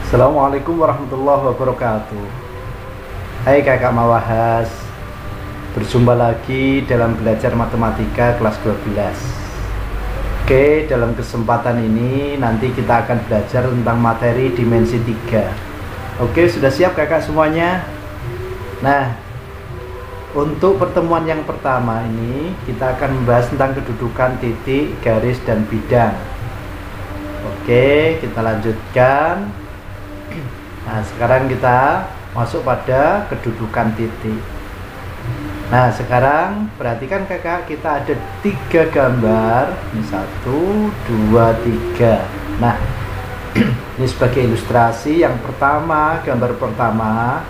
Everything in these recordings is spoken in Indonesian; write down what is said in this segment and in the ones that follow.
Assalamualaikum warahmatullahi wabarakatuh. Hai kakak Mawahas, berjumpa lagi dalam belajar matematika kelas 12. Oke, dalam kesempatan ini nanti kita akan belajar tentang materi dimensi 3. Oke, sudah siap kakak semuanya? Nah, untuk pertemuan yang pertama ini kita akan membahas tentang kedudukan titik, garis, dan bidang. Oke, kita lanjutkan. Nah, sekarang kita masuk pada kedudukan titik. Nah, sekarang perhatikan kakak, kita ada 3 gambar. Ini 1, 2, 3. Nah, ini sebagai ilustrasi. Yang pertama, gambar pertama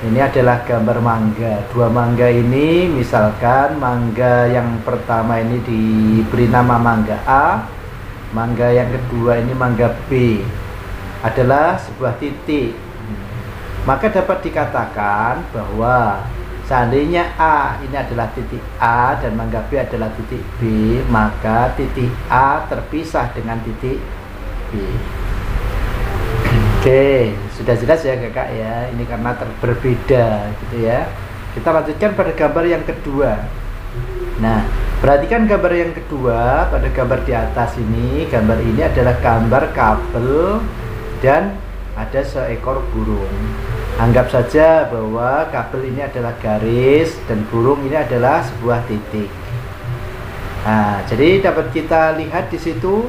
ini adalah gambar mangga. 2 mangga ini, misalkan mangga yang pertama ini diberi nama mangga A, mangga yang kedua ini mangga B adalah sebuah titik. Maka dapat dikatakan bahwa seandainya A ini adalah titik A dan mangga B adalah titik B, maka titik A terpisah dengan titik B. Oke, sudah jelas ya kakak ya, ini karena berbeda gitu ya. Kita lanjutkan pada gambar yang kedua. Nah, perhatikan gambar yang kedua. Pada gambar di atas ini, gambar ini adalah gambar kabel dan ada seekor burung. Anggap saja bahwa kabel ini adalah garis dan burung ini adalah sebuah titik. Nah, jadi dapat kita lihat di situ.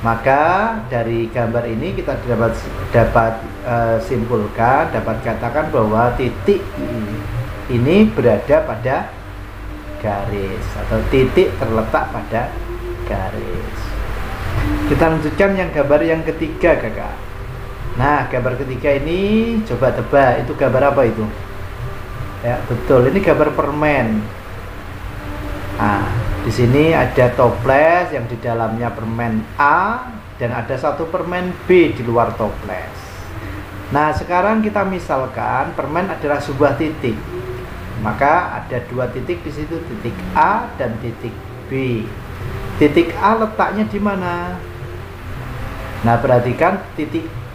Maka dari gambar ini kita dapat simpulkan, dapat katakan bahwa titik ini berada pada garis atau titik terletak pada garis. Kita lanjutkan yang gambar yang ketiga kakak. Nah, gambar ketiga ini coba tebak itu gambar apa itu? Ya, betul, ini gambar permen. Nah, di sini ada toples yang di dalamnya permen A dan ada satu permen B di luar toples. Nah, sekarang kita misalkan permen adalah sebuah titik. Maka ada 2 titik di situ, titik A dan titik B. Titik A letaknya di mana? Nah, perhatikan titik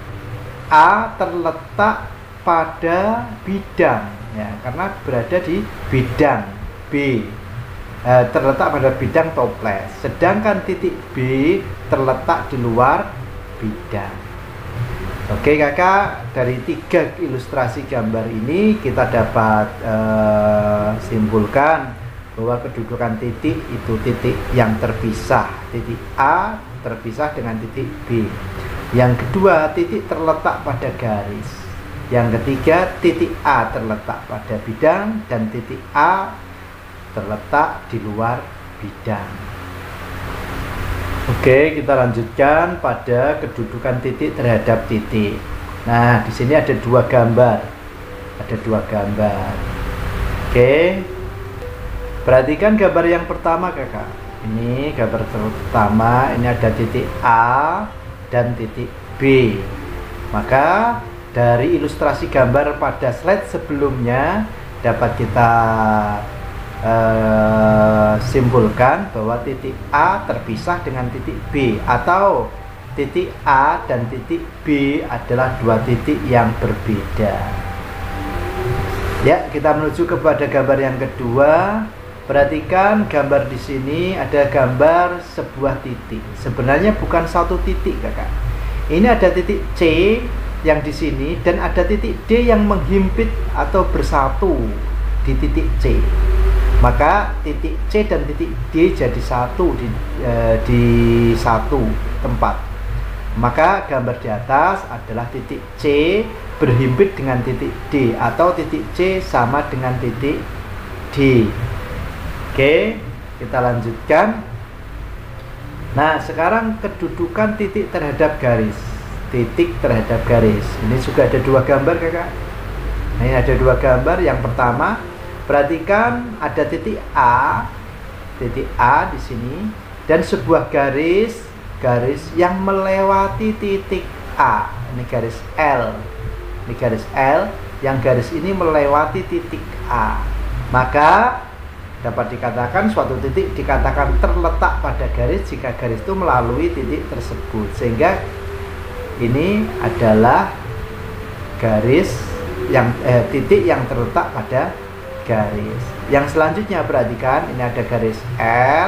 A terletak pada bidang ya, karena berada di bidang B. Terletak pada bidang toples, sedangkan titik B terletak di luar bidang. Oke kakak, dari 3 ilustrasi gambar ini kita dapat simpulkan bahwa kedudukan titik itu titik yang terpisah. Titik A terpisah dengan titik B. Yang kedua, titik terletak pada garis. Yang ketiga, titik A terletak pada bidang dan titik A terletak di luar bidang. Oke, kita lanjutkan pada kedudukan titik terhadap titik. Nah, di sini ada 2 gambar. Ada 2 gambar. Oke. Perhatikan gambar yang pertama, kakak. Ini gambar pertama, ini ada titik A dan titik B. Maka dari ilustrasi gambar pada slide sebelumnya dapat kita simpulkan bahwa titik A terpisah dengan titik B, atau titik A dan titik B adalah 2 titik yang berbeda. Ya, kita menuju kepada gambar yang kedua. Perhatikan gambar di sini ada gambar sebuah titik. Sebenarnya bukan satu titik kakak. Ini ada titik C yang di sini dan ada titik D yang menghimpit atau bersatu di titik C. Maka titik C dan titik D jadi satu di satu tempat. Maka gambar di atas adalah titik C berhimpit dengan titik D, atau titik C sama dengan titik D. Oke, kita lanjutkan. Nah, sekarang kedudukan titik terhadap garis. Titik terhadap garis. Ini juga ada 2 gambar kakak. Nah, ini ada 2 gambar. Yang pertama, perhatikan ada titik A di sini dan sebuah garis yang melewati titik A. Ini garis L. Ini garis L yang garis ini melewati titik A. Maka dapat dikatakan suatu titik dikatakan terletak pada garis jika garis itu melalui titik tersebut, sehingga ini adalah garis yang titik yang terletak pada garis. Yang selanjutnya perhatikan, ini ada garis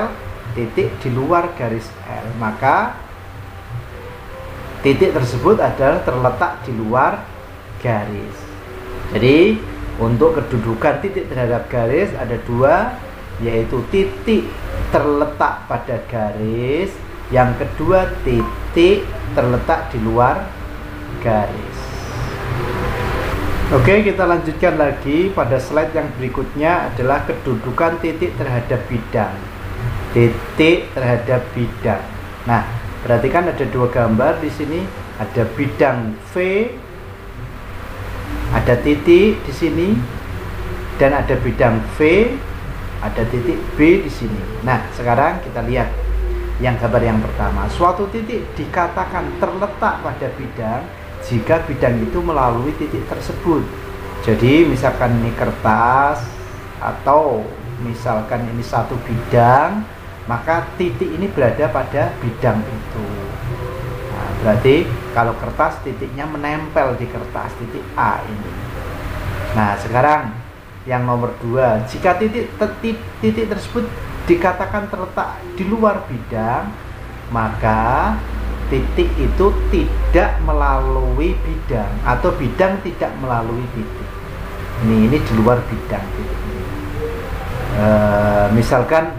L, titik di luar garis L, maka titik tersebut adalah terletak di luar garis. Jadi untuk kedudukan titik terhadap garis ada dua, yaitu titik terletak pada garis, yang kedua titik terletak di luar garis. Oke, kita lanjutkan lagi. Pada slide yang berikutnya adalah kedudukan titik terhadap bidang. Titik terhadap bidang. Nah, perhatikan ada dua gambar di sini. Ada bidang V, ada titik di sini, dan ada bidang V, ada titik B di sini. Nah, sekarang kita lihat yang gambar yang pertama. Suatu titik dikatakan terletak pada bidang jika bidang itu melalui titik tersebut. Jadi misalkan ini kertas, atau misalkan ini satu bidang, maka titik ini berada pada bidang itu. Nah, berarti kalau kertas titiknya menempel di kertas, titik A ini. Nah, sekarang yang nomor 2, jika titik tersebut dikatakan terletak di luar bidang, maka titik itu tidak melalui bidang, atau bidang tidak melalui titik. Ini di luar bidang titik ini. Misalkan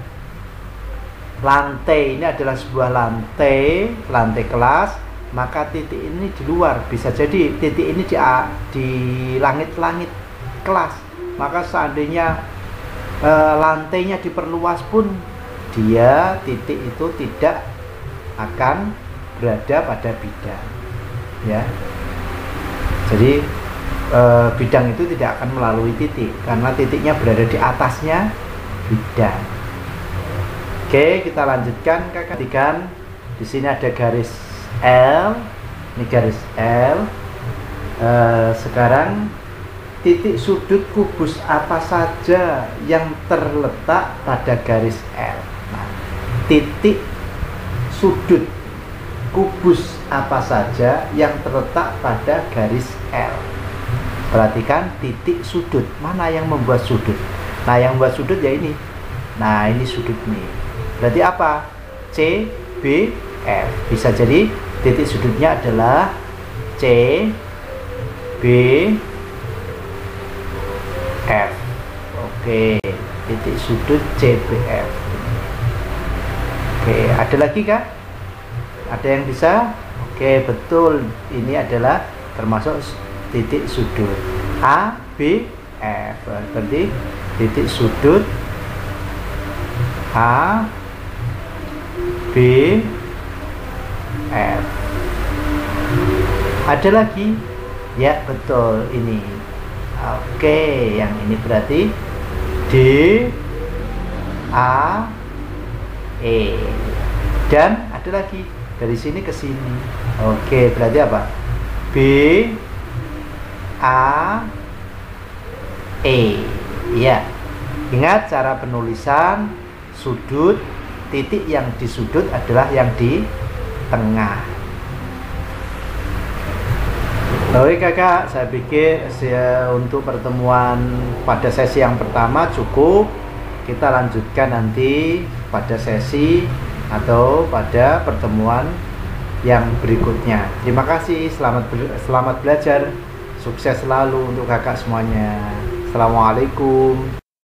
lantai ini adalah sebuah lantai kelas, maka titik ini di luar. Bisa jadi titik ini di langit-langit kelas. Maka seandainya lantainya diperluas pun, dia titik itu tidak akan berada pada bidang, ya. Jadi bidang itu tidak akan melalui titik karena titiknya berada di atasnya bidang. Oke, kita lanjutkan. Perhatikan di sini ada garis L, ini garis L. Sekarang titik sudut kubus apa saja yang terletak pada garis L. Nah, titik sudut kubus apa saja yang terletak pada garis L. Perhatikan titik sudut, mana yang membuat sudut. Nah, yang membuat sudut ya ini. Nah, ini sudut nih. Berarti apa? C, B, F. Bisa jadi titik sudutnya adalah C, B, F. Oke, titik sudut C, B, F. Oke, ada lagi kah? Ada yang bisa? Oke, betul. Ini adalah termasuk titik sudut A, B, F. Berarti titik sudut A, B, F. Ada lagi? Ya, betul, ini. Oke, yang ini berarti D, A, E. Dan ada lagi dari sini ke sini. Oke, berarti apa? B, A, E. Ya. Ingat cara penulisan sudut, titik yang di sudut adalah yang di tengah. Oke kakak, saya pikir untuk pertemuan pada sesi yang pertama cukup. Kita lanjutkan nanti pada sesi atau pada pertemuan yang berikutnya. Terima kasih, selamat belajar, sukses selalu untuk kakak semuanya. Assalamualaikum.